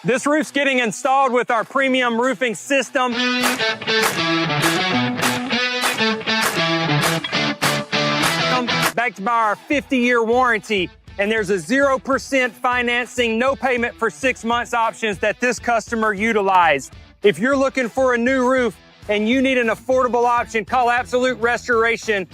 This roof's getting installed with our premium roofing system. Backed by our 50-year warranty. And there's a 0% financing, no payment for 6 months options that this customer utilized. If you're looking for a new roof and you need an affordable option, call Absolute Restoration.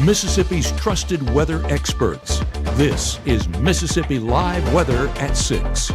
Mississippi's trusted weather experts. This is Mississippi Live Weather at 6.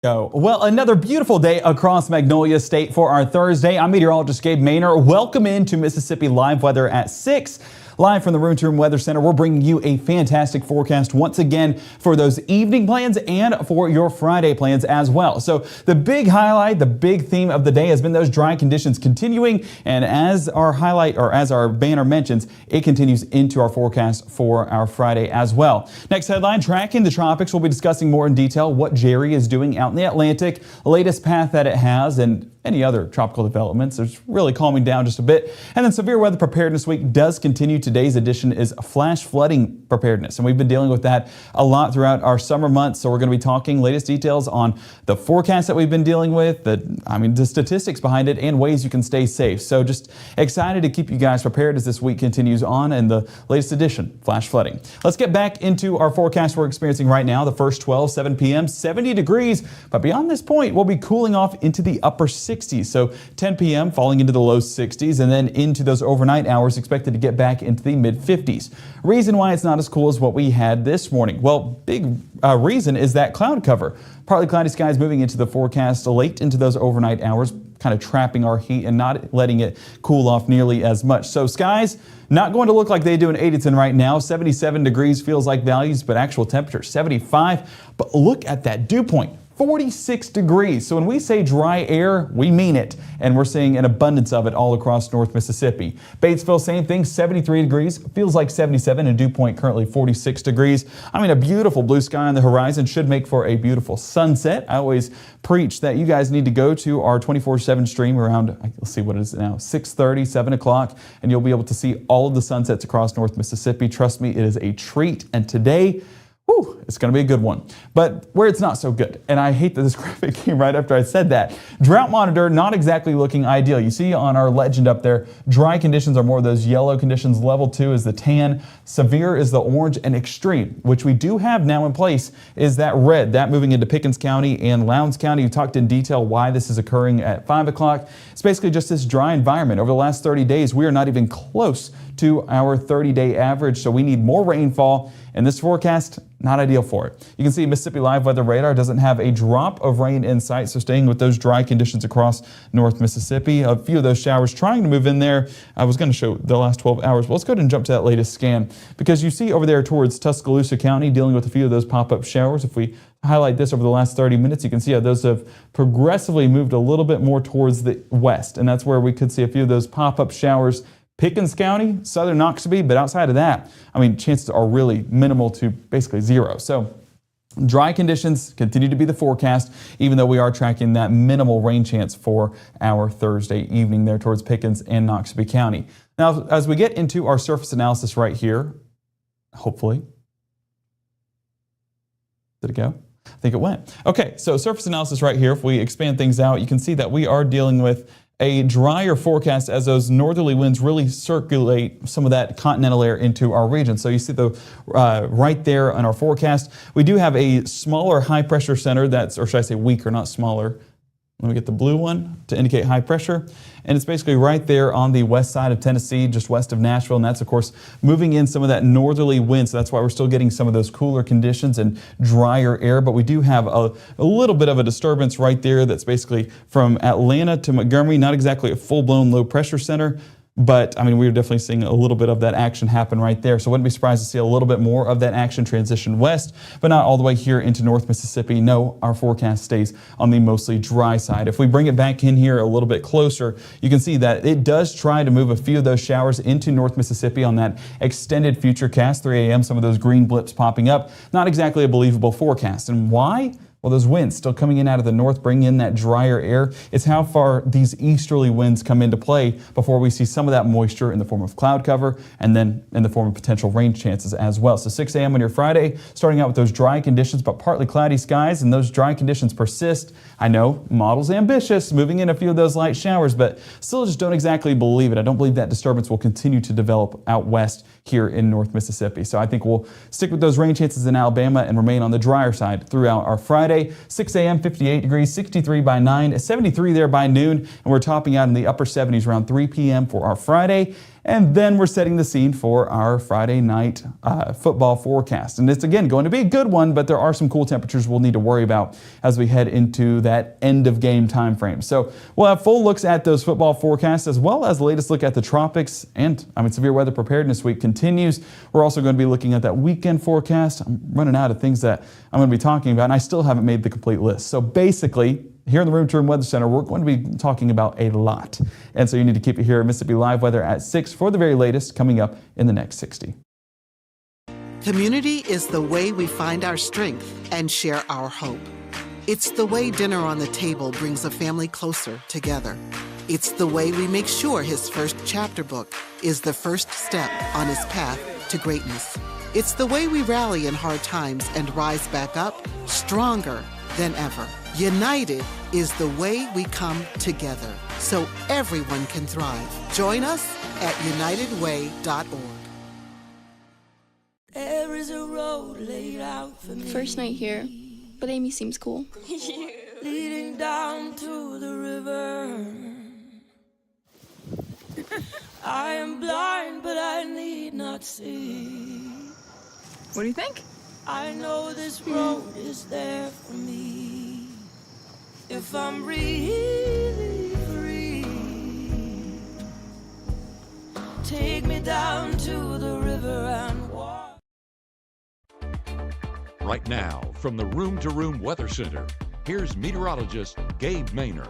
Well, another beautiful day across Magnolia State for our Thursday. I'm meteorologist Gabe Maynor. Welcome into Mississippi Live Weather at 6. Live from the Room to Room Weather Center, we're bringing you a fantastic forecast once again for those evening plans and for your Friday plans as well. So the big highlight, the big theme of the day has been those dry conditions continuing. And as our highlight, or as our banner mentions, it continues into our forecast for our Friday as well. Next headline, tracking the tropics. We'll be discussing more in detail what Jerry is doing out in the Atlantic, the latest path that it has, and any other tropical developments. It's really calming down just a bit. And then severe weather preparedness week does continue. Today's edition is flash flooding preparedness. And we've been dealing with that a lot throughout our summer months. So we're going to be talking latest details on the forecast that we've been dealing with, the statistics behind it, and ways you can stay safe. So just excited to keep you guys prepared as this week continues on and the latest edition, flash flooding. Let's get back into our forecast we're experiencing right now. The first 7 p.m., 70 degrees. But beyond this point, we'll be cooling off into the upper 60s. So 10 p.m. falling into the low 60s, and then into those overnight hours expected to get back into the mid 50s. Reason why it's not as cool as what we had this morning. Well, big reason is that cloud cover. Partly cloudy skies moving into the forecast late into those overnight hours, kind of trapping our heat and not letting it cool off nearly as much. So skies not going to look like they do in Adenton right now. 77 degrees feels like values, but actual temperature 75. But look at that dew point. 46 degrees. So when we say dry air, we mean it. And we're seeing an abundance of it all across North Mississippi. Batesville, same thing, 73 degrees. Feels like 77, and dew point currently 46 degrees. I mean, a beautiful blue sky on the horizon should make for a beautiful sunset. I always preach that you guys need to go to our 24/7 stream around, let's see what it is now, 6:30, 7 o'clock, and you'll be able to see all of the sunsets across North Mississippi. Trust me, it is a treat. And today, it's going to be a good one. But where it's not so good, and I hate that this graphic came right after I said that. Drought monitor, not exactly looking ideal. You see on our legend up there, dry conditions are more of those yellow conditions. Level 2 is the tan, severe is the orange, and extreme, which we do have now in place, is that red, that moving into Pickens County and Lowndes County. We talked in detail why this is occurring at 5 o'clock. It's basically just this dry environment. Over the last 30 days, we are not even close to our 30-day average, so we need more rainfall, and this forecast, not ideal for it. You can see Mississippi Live Weather Radar doesn't have a drop of rain in sight, so staying with those dry conditions across North Mississippi. A few of those showers trying to move in there. I was going to show the last 12 hours, but let's go ahead and jump to that latest scan, because you see over there towards Tuscaloosa County dealing with a few of those pop-up showers. If we highlight this over the last 30 minutes, you can see how those have progressively moved a little bit more towards the west, and that's where we could see a few of those pop-up showers. Pickens County, southern Noxubee, but outside of that, I mean, chances are really minimal to basically zero. So dry conditions continue to be the forecast, even though we are tracking that minimal rain chance for our Thursday evening there towards Pickens and Noxubee County. Now, as we get into our surface analysis right here, hopefully, did it go? I think it went. Okay, so surface analysis right here, if we expand things out, you can see that we are dealing with a drier forecast as those northerly winds really circulate some of that continental air into our region. So you see the right there on our forecast, we do have a smaller high pressure center that's, or should I say weaker, not smaller. Let me get the blue one to indicate high pressure. And it's basically right there on the west side of Tennessee, just west of Nashville. And that's, of course, moving in some of that northerly wind. So that's why we're still getting some of those cooler conditions and drier air. But we do have a little bit of a disturbance right there that's basically from Atlanta to Montgomery. Not exactly a full-blown low pressure center. But, I mean, we're definitely seeing a little bit of that action happen right there. So I wouldn't be surprised to see a little bit more of that action transition west, but not all the way here into North Mississippi. No, our forecast stays on the mostly dry side. If we bring it back in here a little bit closer, you can see that it does try to move a few of those showers into North Mississippi on that extended future cast, 3 a.m., some of those green blips popping up. Not exactly a believable forecast. And why? Well, those winds still coming in out of the north, bringing in that drier air. It's how far these easterly winds come into play before we see some of that moisture in the form of cloud cover and then in the form of potential rain chances as well. So 6 a.m. on your Friday, starting out with those dry conditions, but partly cloudy skies, and those dry conditions persist. I know, model's ambitious, moving in a few of those light showers, but still just don't exactly believe it. I don't believe that disturbance will continue to develop out west here in North Mississippi. So I think we'll stick with those rain chances in Alabama and remain on the drier side throughout our Friday. 6 a.m., 58 degrees, 63 by 9, 73 there by noon, and we're topping out in the upper 70s around 3 p.m. for our Friday. And then we're setting the scene for our Friday night football forecast. And it's, again, going to be a good one, but there are some cool temperatures we'll need to worry about as we head into that end of game time frame. So we'll have full looks at those football forecasts as well as the latest look at the tropics. And severe weather preparedness week continues. We're also going to be looking at that weekend forecast. I'm running out of things that I'm going to be talking about, and I still haven't made the complete list. So basically, here in the Room to Room Weather Center, we're going to be talking about a lot. And so you need to keep it here at Mississippi Live Weather at 6 for the very latest coming up in the next 60. Community is the way we find our strength and share our hope. It's the way dinner on the table brings a family closer together. It's the way we make sure his first chapter book is the first step on his path to greatness. It's the way we rally in hard times and rise back up stronger than ever. United is the way we come together so everyone can thrive. Join us at unitedway.org. There is a road laid out for me. First night here, but Amy seems cool. Leading down to the river. I am blind, but I need not see. What do you think? I know this road is there for me. If I'm really free, take me down to the river and walk. Right now, from the Room to Room Weather Center, here's meteorologist Gabe Maynor.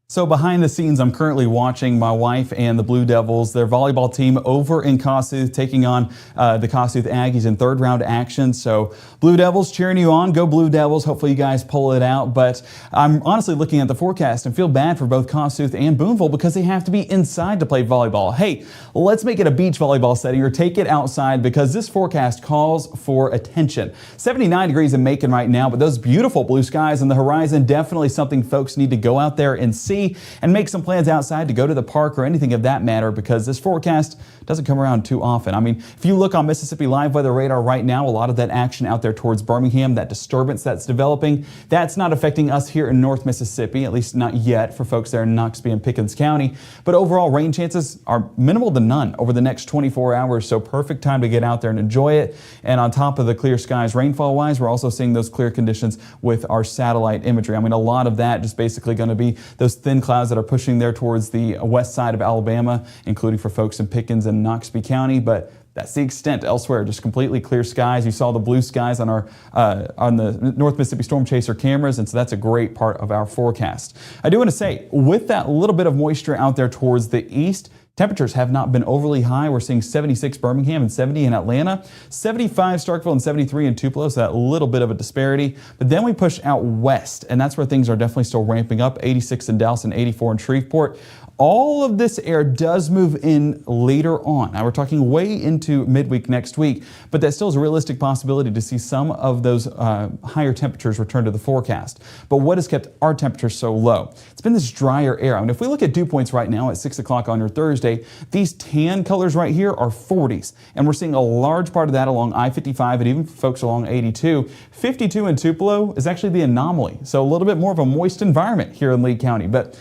So behind the scenes, I'm currently watching my wife and the Blue Devils, their volleyball team over in Kossuth, taking on the Kossuth Aggies in third round action. So Blue Devils cheering you on. Go Blue Devils. Hopefully you guys pull it out. But I'm honestly looking at the forecast and feel bad for both Kossuth and Boonville because they have to be inside to play volleyball. Hey, let's make it a beach volleyball setting or take it outside because this forecast calls for attention. 79 degrees in Macon right now, but those beautiful blue skies on the horizon, definitely something folks need to go out there and see and make some plans outside to go to the park or anything of that matter because this forecast doesn't come around too often. I mean, if you look on Mississippi Live Weather Radar right now, a lot of that action out there towards Birmingham, that disturbance that's developing, that's not affecting us here in North Mississippi, at least not yet for folks there in Noxubee and Pickens County. But overall, rain chances are minimal to none over the next 24 hours, so perfect time to get out there and enjoy it. And on top of the clear skies rainfall-wise, we're also seeing those clear conditions with our satellite imagery. I mean, a lot of that just basically going to be those thin clouds that are pushing there towards the west side of Alabama, including for folks in Pickens and Noxubee County, but that's the extent. Elsewhere, just completely clear skies. You saw the blue skies on our on the North Mississippi Storm Chaser cameras, and so that's a great part of our forecast. I do want to say, with that little bit of moisture out there towards the east, temperatures have not been overly high. We're seeing 76 Birmingham and 70 in Atlanta, 75 Starkville and 73 in Tupelo, so that little bit of a disparity. But then we push out west, and that's where things are definitely still ramping up, 86 in Dallas and 84 in Shreveport. All of this air does move in later on. Now we're talking way into midweek next week, but that still is a realistic possibility to see some of those higher temperatures return to the forecast. But what has kept our temperatures so low? It's been this drier air. I mean, if we look at dew points right now at 6 o'clock on your Thursday, these tan colors right here are 40s, and we're seeing a large part of that along I-55 and even folks along 82. 52 in Tupelo is actually the anomaly, so a little bit more of a moist environment here in Lee County. But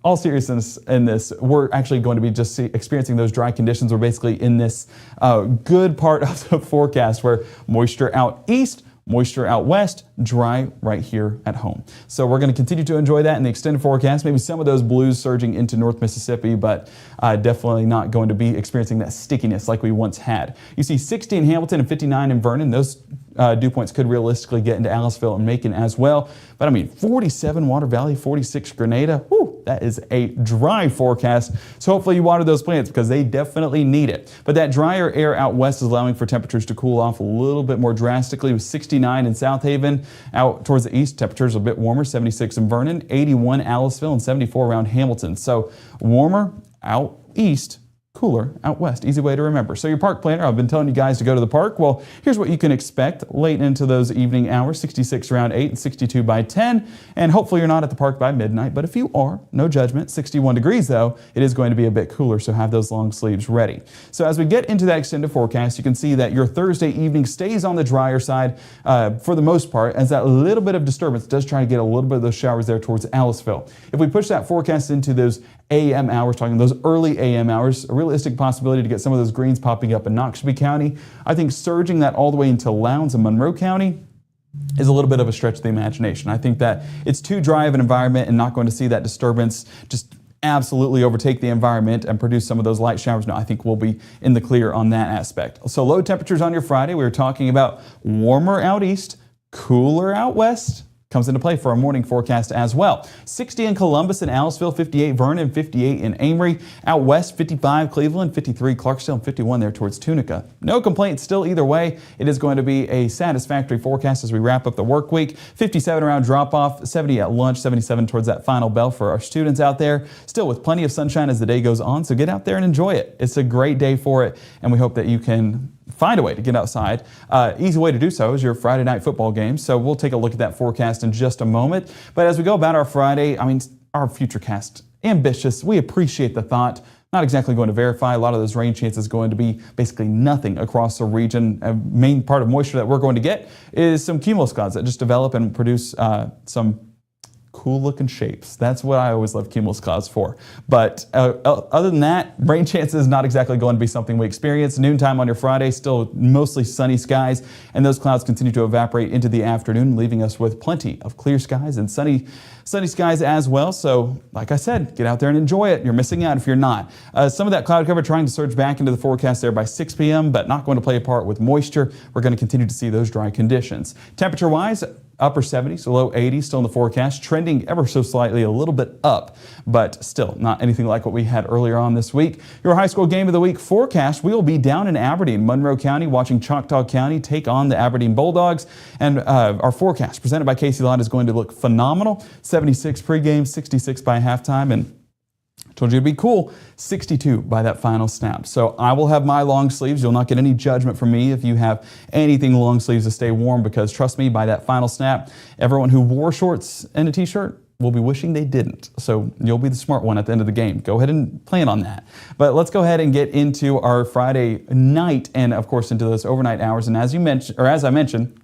all seriousness in this, we're actually going to be just experiencing those dry conditions. We're basically in this good part of the forecast where moisture out east, moisture out west, dry right here at home. So we're going to continue to enjoy that in the extended forecast. Maybe some of those blues surging into North Mississippi, but definitely not going to be experiencing that stickiness like we once had. You see 60 in Hamilton and 59 in Vernon. Those dew points could realistically get into Aliceville and Macon as well. But I mean, 47 Water Valley, 46 Grenada. Whew, that is a dry forecast. So hopefully you water those plants because they definitely need it. But that drier air out west is allowing for temperatures to cool off a little bit more drastically, with 69 in South Haven. Out towards the east, temperatures a bit warmer, 76 in Vernon, 81 Aliceville, and 74 around Hamilton. So warmer out east, cooler out west. Easy way to remember. So your park planner, I've been telling you guys to go to the park. Well, here's what you can expect late into those evening hours: 66 around 8 and 62 by 10. And hopefully you're not at the park by midnight, but if you are, no judgment. 61 degrees though, it is going to be a bit cooler, so have those long sleeves ready. So as we get into that extended forecast, you can see that your Thursday evening stays on the drier side for the most part, as that little bit of disturbance does try to get a little bit of those showers there towards Aliceville. If we push that forecast into those AM hours, talking those early AM hours, a realistic possibility to get some of those greens popping up in Noxubee County. I think surging that all the way into Lowndes and Monroe County is a little bit of a stretch of the imagination. I think that it's too dry of an environment and not going to see that disturbance just absolutely overtake the environment and produce some of those light showers. No, I think we'll be in the clear on that aspect. So low temperatures on your Friday. We were talking about warmer out east, cooler out west. Comes into play for our morning forecast as well. 60 in Columbus and Aliceville, 58 Vernon, 58 in Amory. Out west, 55 Cleveland, 53 Clarksdale, and 51 there towards Tunica. No complaints still either way. It is going to be a satisfactory forecast as we wrap up the work week. 57 around drop-off, 70 at lunch, 77 towards that final bell for our students out there. Still with plenty of sunshine as the day goes on, so get out there and enjoy it. It's a great day for it, and we hope that you can find a way to get outside. Easy way to do so is your Friday night football game. So we'll take a look at that forecast in just a moment. But as we go about our Friday, I mean, our Futurecast, ambitious. We appreciate the thought. Not exactly going to verify. A lot of those rain chances going to be basically nothing across the region. A main part of moisture that we're going to get is some cumulus clouds that just develop and produce some cool looking shapes. That's what I always love cumulus clouds for. But other than that, rain chances not exactly going to be something we experience. Noontime on your Friday, still mostly sunny skies, and those clouds continue to evaporate into the afternoon, leaving us with plenty of clear skies and sunny skies as well. So like I said, get out there and enjoy it. You're missing out if you're not. Some of that cloud cover trying to surge back into the forecast there by 6 p.m., but not going to play a part with moisture. We're going to continue to see those dry conditions. Temperature wise, upper 70s to low 80s still in the forecast, trending ever so slightly a little bit up, but still not anything like what we had earlier on this week. Your high school game of the week forecast, we will be down in Aberdeen, Monroe County, watching Choctaw County take on the Aberdeen Bulldogs. And our forecast presented by Casey Lott is going to look phenomenal. 76 pregame, 66 by halftime, and told you it'd be cool, 62 by that final snap. So I will have my long sleeves. You'll not get any judgment from me if you have anything long sleeves to stay warm, because trust me, by that final snap, everyone who wore shorts and a t-shirt will be wishing they didn't. So you'll be the smart one at the end of the game. Go ahead and plan on that. But let's go ahead and get into our Friday night and of course into those overnight hours. And as you mentioned, or as I mentioned,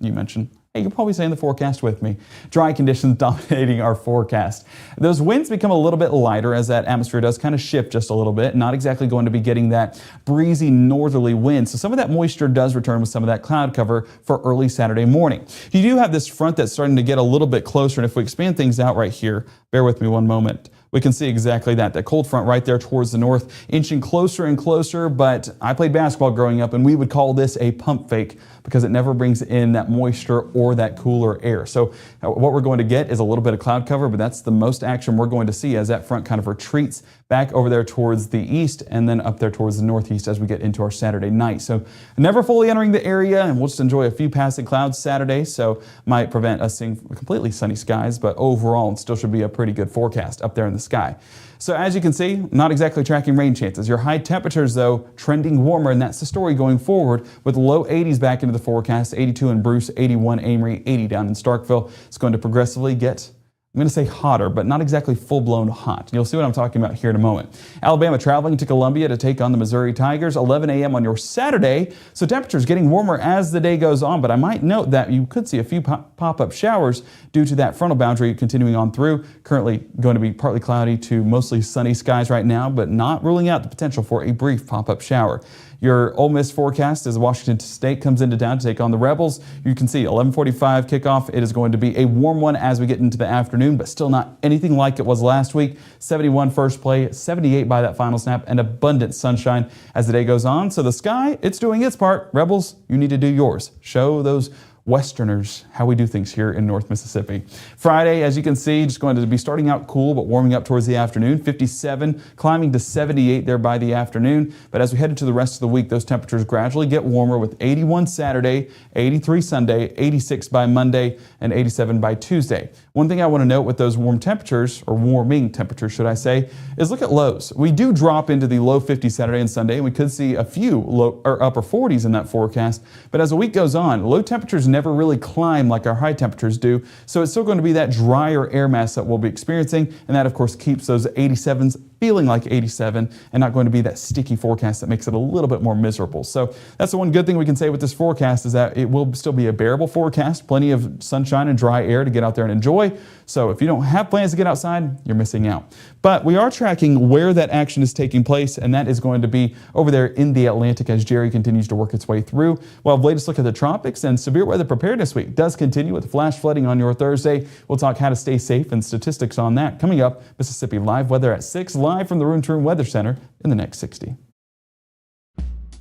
hey, you're probably saying the forecast with me. Dry conditions dominating our forecast. Those winds become a little bit lighter as that atmosphere does kind of shift just a little bit. Not exactly going to be getting that breezy northerly wind. So some of that moisture does return with some of that cloud cover for early Saturday morning. You do have this front that's starting to get a little bit closer. And if we expand things out right here, bear with me one moment. We can see exactly that cold front right there towards the north, inching closer and closer. But I played basketball growing up, and we would call this a pump fake because it never brings in that moisture or that cooler air. So what we're going to get is a little bit of cloud cover, but that's the most action we're going to see as that front kind of retreats back over there towards the east and then up there towards the northeast as we get into our Saturday night. So never fully entering the area, and we'll just enjoy a few passing clouds Saturday, so might prevent us seeing completely sunny skies, but overall it still should be a pretty good forecast up there in the sky. So as you can see, not exactly tracking rain chances. Your high temperatures, though, trending warmer, and that's the story going forward with low 80s back into the forecast. 82 in Bruce, 81 Amory, 80 down in Starkville. It's going to progressively get, I'm going to say hotter, but not exactly full-blown hot. You'll see what I'm talking about here in a moment. Alabama traveling to Columbia to take on the Missouri Tigers, 11 a.m. on your Saturday. So temperatures getting warmer as the day goes on, but I might note that you could see a few pop-up showers due to that frontal boundary continuing on through. Currently going to be partly cloudy to mostly sunny skies right now, but not ruling out the potential for a brief pop-up shower. Your Ole Miss forecast as Washington State comes into town to take on the Rebels. You can see 11:45 kickoff. It is going to be a warm one as we get into the afternoon, but still not anything like it was last week. 71 first play, 78 by that final snap, and abundant sunshine as the day goes on. So the sky, it's doing its part. Rebels, you need to do yours. Show those Westerners how we do things here in North Mississippi. Friday, as you can see, just going to be starting out cool, but warming up towards the afternoon. 57, climbing to 78 there by the afternoon. But as we head into the rest of the week, those temperatures gradually get warmer with 81 Saturday, 83 Sunday, 86 by Monday, and 87 by Tuesday. One thing I want to note with those warm temperatures, or warming temperatures, should I say, is look at lows. We do drop into the low 50s Saturday and Sunday, and we could see a few low or upper 40s in that forecast. But as the week goes on, low temperatures never really climb like our high temperatures do. So it's still going to be that drier air mass that we'll be experiencing. And that, of course, keeps those 87s feeling like 87 and not going to be that sticky forecast that makes it a little bit more miserable. So that's the one good thing we can say with this forecast is that it will still be a bearable forecast, plenty of sunshine and dry air to get out there and enjoy. So if you don't have plans to get outside, you're missing out. But we are tracking where that action is taking place, and that is going to be over there in the Atlantic as Jerry continues to work its way through. Well, the latest look at the tropics and severe weather preparedness week does continue with flash flooding on your Thursday. We'll talk how to stay safe and statistics on that. Coming up, Mississippi Live Weather at 6, live from the Room to Room Weather Center in the next 60.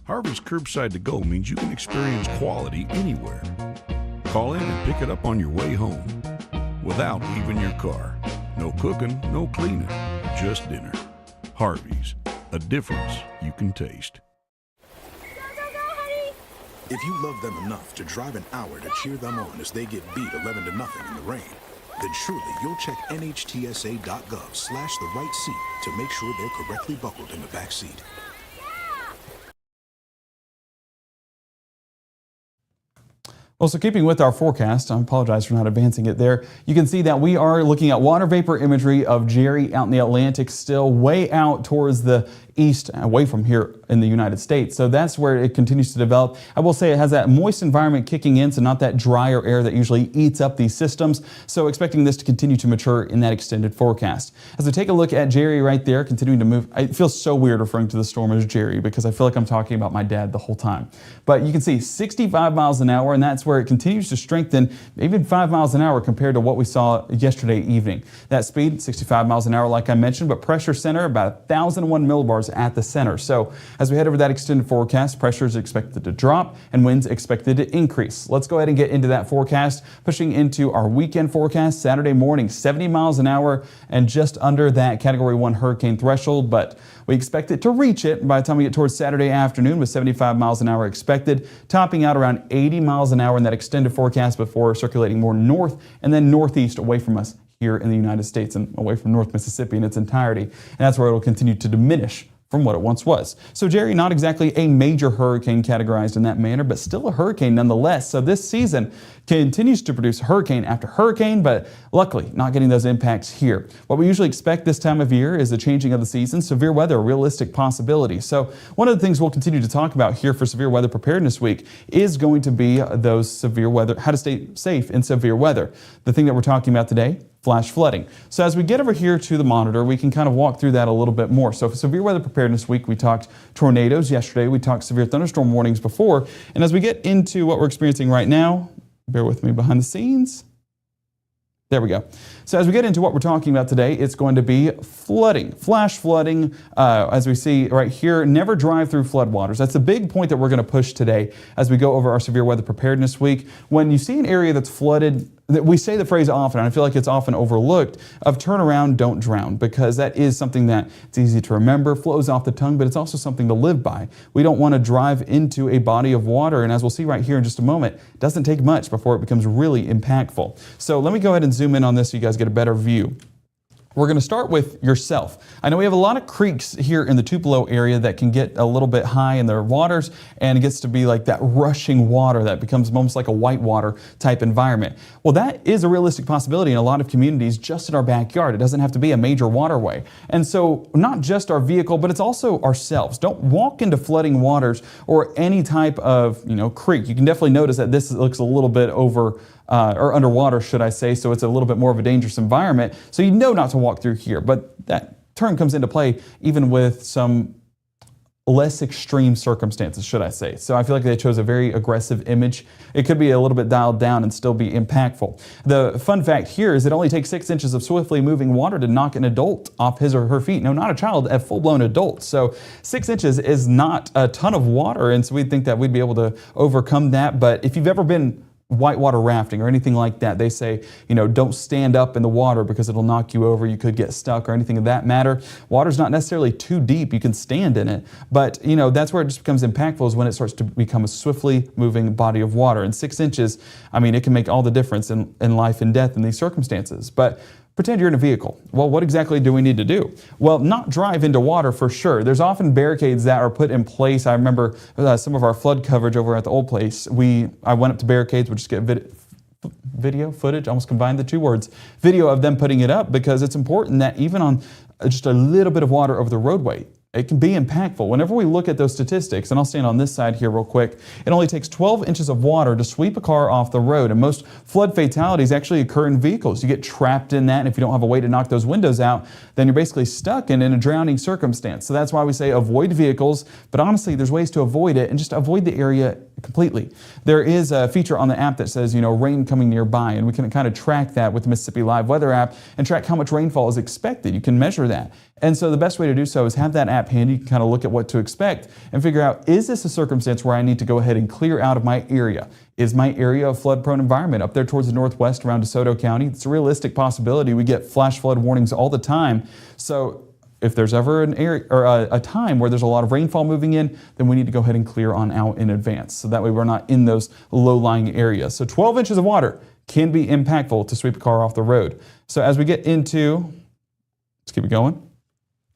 Harvey's Curbside to Go means you can experience quality anywhere. Call in and pick it up on your way home without leaving your car. No cooking, no cleaning, just dinner. Harvey's, a difference you can taste. If you love them enough to drive an hour to cheer them on as they get beat 11-0 in the rain, then surely you'll check NHTSA.gov/the right seat to make sure they're correctly buckled in the back seat. Also, keeping with our forecast, I apologize for not advancing it there. You can see that we are looking at water vapor imagery of Jerry out in the Atlantic, still way out towards the east, away from here in the United States. So that's where it continues to develop. I will say it has that moist environment kicking in, so not that drier air that usually eats up these systems. So expecting this to continue to mature in that extended forecast. As we take a look at Jerry right there, continuing to move, it feels so weird referring to the storm as Jerry because I feel like I'm talking about my dad the whole time. But you can see 65 miles an hour, and that's where it continues to strengthen, even 5 miles an hour compared to what we saw yesterday evening. That speed, 65 miles an hour, like I mentioned, but pressure center about 1,001 millibars at the center. So as we head over that extended forecast, pressure is expected to drop and winds expected to increase. Let's go ahead and get into that forecast, pushing into our weekend forecast. Saturday morning, 70 miles an hour and just under that Category 1 hurricane threshold, but we expect it to reach it by the time we get towards Saturday afternoon with 75 miles an hour expected, topping out around 80 miles an hour in that extended forecast before circulating more north and then northeast away from us here in the United States and away from North Mississippi in its entirety. And that's where it will continue to diminish from what it once was. So Jerry, not exactly a major hurricane categorized in that manner, but still a hurricane nonetheless. So this season continues to produce hurricane after hurricane, but luckily not getting those impacts here. What we usually expect this time of year is the changing of the season, severe weather, a realistic possibility. So one of the things we'll continue to talk about here for Severe Weather Preparedness Week is going to be those severe weather, how to stay safe in severe weather. The thing that we're talking about today, flash flooding. So as we get over here to the monitor, we can kind of walk through that a little bit more. So for Severe Weather Preparedness Week, we talked tornadoes yesterday, we talked severe thunderstorm warnings before, and as we get into what we're experiencing right now, bear with me behind the scenes. There we go. So as we get into what we're talking about today, it's going to be flooding, flash flooding, as we see right here, never drive through floodwaters. That's a big point that we're going to push today as we go over our Severe Weather Preparedness Week. When you see an area that's flooded, we say the phrase often, and I feel like it's often overlooked, of turn around, don't drown, because that is something that it's easy to remember, flows off the tongue, but it's also something to live by. We don't want to drive into a body of water, and as we'll see right here in just a moment, it doesn't take much before it becomes really impactful. So let me go ahead and zoom in on this so you guys get a better view. We're going to start with yourself. I know we have a lot of creeks here in the Tupelo area that can get a little bit high in their waters, and it gets to be like that rushing water that becomes almost like a whitewater type environment. Well, that is a realistic possibility in a lot of communities just in our backyard. It doesn't have to be a major waterway. And so not just our vehicle, but it's also ourselves. Don't walk into flooding waters or any type of, creek. You can definitely notice that this looks a little bit or underwater, should I say, so it's a little bit more of a dangerous environment. So you know not to walk through here, but that term comes into play even with some less extreme circumstances, should I say. So I feel like they chose a very aggressive image. It could be a little bit dialed down and still be impactful. The fun fact here is it only takes 6 inches of swiftly moving water to knock an adult off his or her feet. No, not a child, a full-blown adult. So 6 inches is not a ton of water, and so we'd think that we'd be able to overcome that. But if you've ever been whitewater rafting or anything like that. They say, don't stand up in the water because it'll knock you over. You could get stuck or anything of that matter. Water's not necessarily too deep. You can stand in it. But, that's where it just becomes impactful, is when it starts to become a swiftly moving body of water. And 6 inches, it can make all the difference in life and death in these circumstances. But pretend you're in a vehicle. Well, what exactly do we need to do? Well, not drive into water for sure. There's often barricades that are put in place. I remember some of our flood coverage over at the old place. I went up to barricades, which just get video footage, almost combined the two words, video of them putting it up, because it's important that even on just a little bit of water over the roadway, it can be impactful. Whenever we look at those statistics, and I'll stand on this side here real quick, it only takes 12 inches of water to sweep a car off the road. And most flood fatalities actually occur in vehicles. You get trapped in that, and if you don't have a way to knock those windows out, then you're basically stuck in a drowning circumstance. So that's why we say avoid vehicles, but honestly, there's ways to avoid it and just avoid the area completely. There is a feature on the app that says, rain coming nearby, and we can kind of track that with the Mississippi Live Weather app and track how much rainfall is expected. You can measure that. And so the best way to do so is have that app handy. You can kind of look at what to expect and figure out, is this a circumstance where I need to go ahead and clear out of my area? Is my area a flood-prone environment up there towards the northwest around DeSoto County? It's a realistic possibility. We get flash flood warnings all the time. So if there's ever an area or a time where there's a lot of rainfall moving in, then we need to go ahead and clear on out in advance. So that way we're not in those low-lying areas. So 12 inches of water can be impactful to sweep a car off the road. So as we get into, let's keep it going.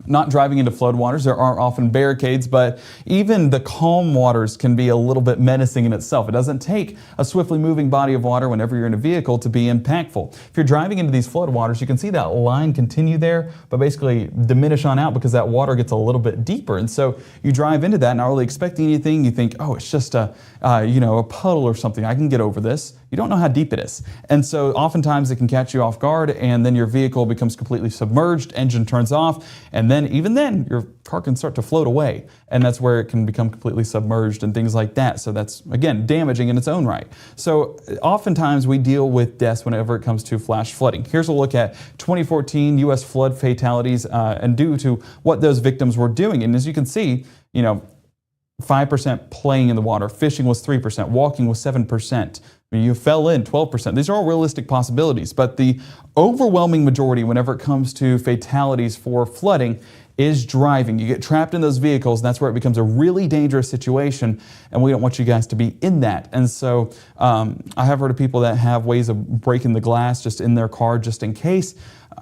Not driving into floodwaters, there are often barricades, but even the calm waters can be a little bit menacing in itself. It doesn't take a swiftly moving body of water whenever you're in a vehicle to be impactful. If you're driving into these floodwaters, you can see that line continue there, but basically diminish on out because that water gets a little bit deeper. And so you drive into that not really expecting anything. You think, oh, it's just a puddle or something. I can get over this. You don't know how deep it is. And so oftentimes it can catch you off guard, and then your vehicle becomes completely submerged, engine turns off, and then even then your car can start to float away. And that's where it can become completely submerged and things like that. So that's, again, damaging in its own right. So oftentimes we deal with deaths whenever it comes to flash flooding. Here's a look at 2014 U.S. flood fatalities and due to what those victims were doing. And as you can see, 5% playing in the water, fishing was 3%, walking was 7%. You fell in 12%. These are all realistic possibilities, but the overwhelming majority whenever it comes to fatalities for flooding is driving. You get trapped in those vehicles, and that's where it becomes a really dangerous situation, and we don't want you guys to be in that. And so I have heard of people that have ways of breaking the glass just in their car just in case.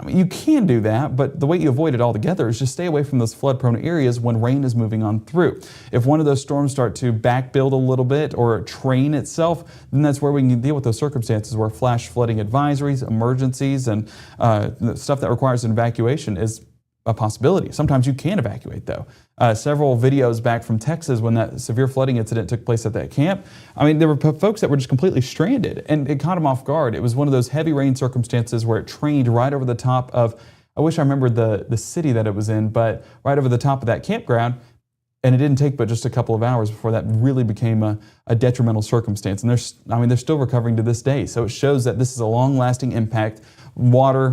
You can do that, but the way you avoid it altogether is just stay away from those flood-prone areas when rain is moving on through. If one of those storms start to back build a little bit or train itself, then that's where we can deal with those circumstances where flash flooding advisories, emergencies, and stuff that requires an evacuation is a possibility. Sometimes you can evacuate though. Several videos back from Texas when that severe flooding incident took place at that camp. There were folks that were just completely stranded, and it caught them off guard. It was one of those heavy rain circumstances where it trained right over the top of, I wish I remembered the city that it was in, but right over the top of that campground. And it didn't take but just a couple of hours before that really became a detrimental circumstance. And they're still recovering to this day. So it shows that this is a long-lasting impact. Water,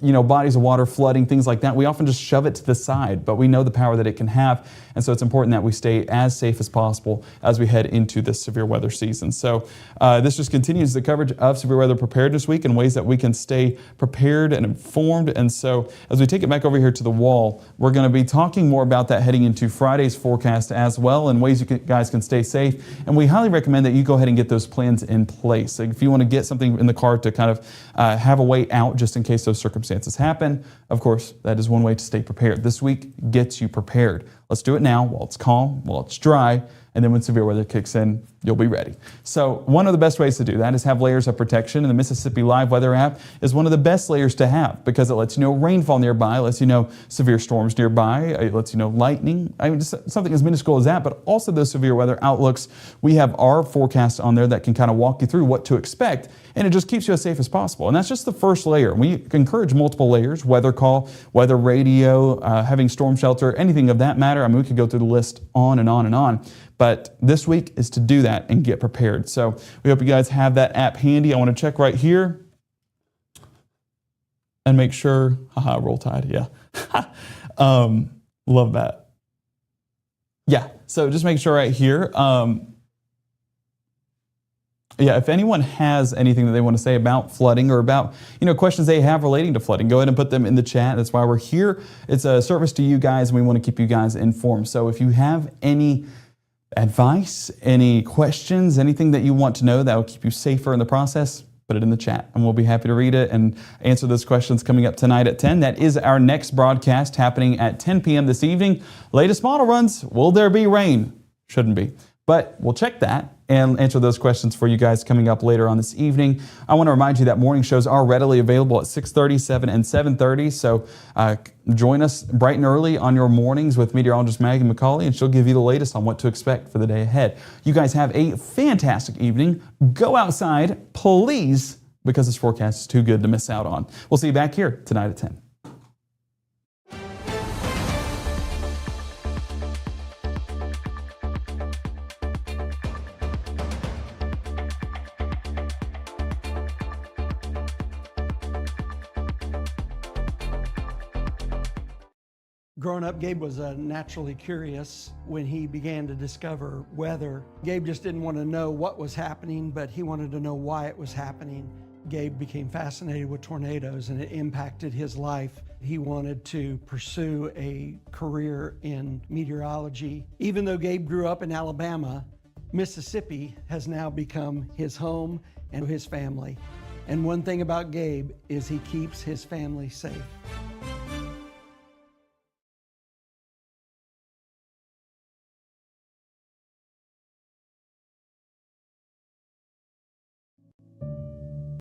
bodies of water, flooding, things like that. We often just shove it to the side, but we know the power that it can have. And so it's important that we stay as safe as possible as we head into this severe weather season. So this just continues the coverage of Severe Weather Preparedness Week in ways that we can stay prepared and informed. And so as we take it back over here to the wall, we're going to be talking more about that heading into Friday's forecast as well, and ways you guys can stay safe. And we highly recommend that you go ahead and get those plans in place. So if you want to get something in the car to kind of have a way out just in case those circumstances happen, of course, that is one way to stay prepared. This week gets you prepared. Let's do it now while it's calm, while it's dry, and then when severe weather kicks in, you'll be ready. So one of the best ways to do that is have layers of protection, and the Mississippi Live Weather app is one of the best layers to have because it lets you know rainfall nearby, lets you know severe storms nearby, it lets you know lightning. Just something as minuscule as that, but also those severe weather outlooks. We have our forecast on there that can kind of walk you through what to expect, and it just keeps you as safe as possible. And that's just the first layer. We encourage multiple layers: weather call, weather radio, having storm shelter, anything of that matter. We could go through the list on and on and on. But this week is to do that and get prepared. So we hope you guys have that app handy. I want to check right here and make sure, Roll Tide, yeah. Love that. Yeah, so just make sure right here. Yeah, if anyone has anything that they want to say about flooding or about, questions they have relating to flooding, go ahead and put them in the chat. That's why we're here. It's a service to you guys, and we want to keep you guys informed. So if you have any advice, any questions, anything that you want to know that will keep you safer in the process, put it in the chat, and we'll be happy to read it and answer those questions coming up tonight at 10. That is our next broadcast happening at 10 p.m. this evening. Latest model runs, will there be rain? Shouldn't be. But we'll check that and answer those questions for you guys coming up later on this evening. I want to remind you that morning shows are readily available at 6:30, 7, and 7:30. So join us bright and early on your mornings with meteorologist Maggie McCauley, and she'll give you the latest on what to expect for the day ahead. You guys have a fantastic evening. Go outside, please, because this forecast is too good to miss out on. We'll see you back here tonight at 10. Growing up, Gabe was naturally curious. When he began to discover weather, Gabe just didn't want to know what was happening, but he wanted to know why it was happening. Gabe became fascinated with tornadoes, and it impacted his life. He wanted to pursue a career in meteorology. Even though Gabe grew up in Alabama, Mississippi has now become his home and his family. And one thing about Gabe is he keeps his family safe.